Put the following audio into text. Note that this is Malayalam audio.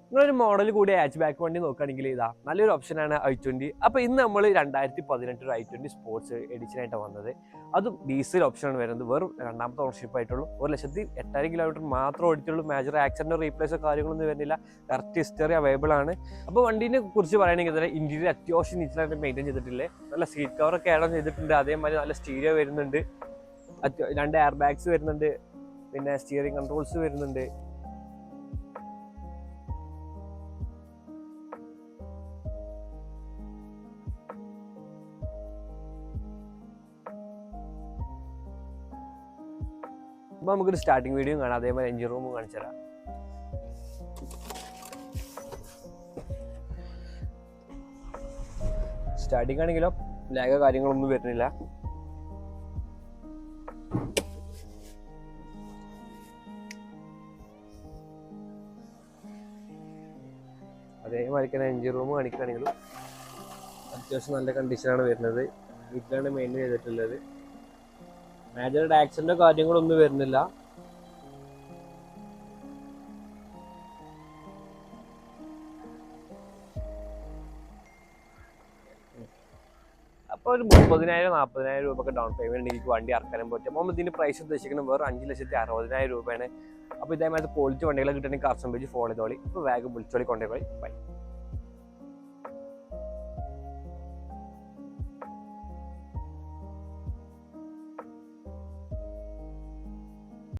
നിങ്ങളൊരു മോഡൽ കൂടി ഹാച്ച് ബാക്ക് വണ്ടി നോക്കുകയാണെങ്കിൽ ഇതാ നല്ലൊരു ഓപ്ഷനാണ് i20. അപ്പോൾ ഇന്ന് നമ്മൾ 2018 i20 സ്പോർട്സ് എഡിഷനായിട്ട് വന്നത്. അതും ഡീസൽ ഓപ്ഷനാണ് വരുന്നത്. വെറും രണ്ടാമത്തെ ഓണർഷിപ്പ് ആയിട്ടുള്ളൂ. 1,08,000 കിലോമീറ്റർ മാത്രം ഓടിച്ചുള്ളൂ. മേജർ ആക്സിഡൻറ്റോ റീപ്ലേസോ കാര്യങ്ങളൊന്നും വരുന്നില്ല. കറക്റ്റ് ഹിസ്റ്ററി അവൈലബിൾ ആണ്. അപ്പോൾ വണ്ടീനെ കുറിച്ച് പറയുകയാണെങ്കിൽ തന്നെ ഇന്റീരിയർ അത്യാവശ്യം നീറ്റായിട്ട് മെയിൻറ്റെയിൻ ചെയ്തിട്ടില്ലേ. നല്ല സീറ്റ് കവറൊക്കെ ആഡ് ചെയ്തിട്ടുണ്ട്. അതേമാതിരി നല്ല സ്റ്റീരിയോ വരുന്നുണ്ട്, 2 എയർ ബാഗ്സ് വരുന്നുണ്ട്, പിന്നെ സ്റ്റിയറിംഗ് കൺട്രോൾസ് വരുന്നുണ്ട്. അപ്പോൾ നമുക്കൊരു സ്റ്റാർട്ടിങ് വീഡിയോ കാണാം, അതേമാതിരി എഞ്ചിൻ റൂമും കാണിച്ചു തരാം. സ്റ്റാർട്ടിങ് ആണെങ്കിലോ ലാഗോ കാര്യങ്ങളൊന്നും വരുന്നില്ല. അതേമാതിരി തന്നെ എഞ്ചിൻ റൂം കാണിക്കുകയാണെങ്കിലും അത്യാവശ്യം നല്ല കണ്ടീഷനാണ് വരുന്നത്. വീട്ടിലാണ് മെയിൻറ്റെയിൻ ചെയ്തിട്ടുള്ളത്. മേജർ ആക്സിഡന്റോ കാര്യങ്ങളൊന്നും വരുന്നില്ല. അപ്പോൾ ഒരു 30,000-40,000 രൂപയൊക്കെ ഡൗൺ പേയ്മെന്റ് എനിക്ക് വണ്ടി ഇറക്കാനും പറ്റും. അപ്പോൾ ഇതിന്റെ പ്രൈസ് ഉദ്ദേശിക്കുന്നത് വേറെ 5,60,000 രൂപയാണ്. അപ്പോൾ ഇതേമാതിരി ക്വാളിറ്റി വണ്ടികളെ കിട്ടണമെങ്കിൽ കാർസൺ പേജ് ഫോളോ ചെയ്തോളി. അപ്പോൾ വേഗം വിളിച്ചോളി, കൊണ്ടുപോയി. ബൈ.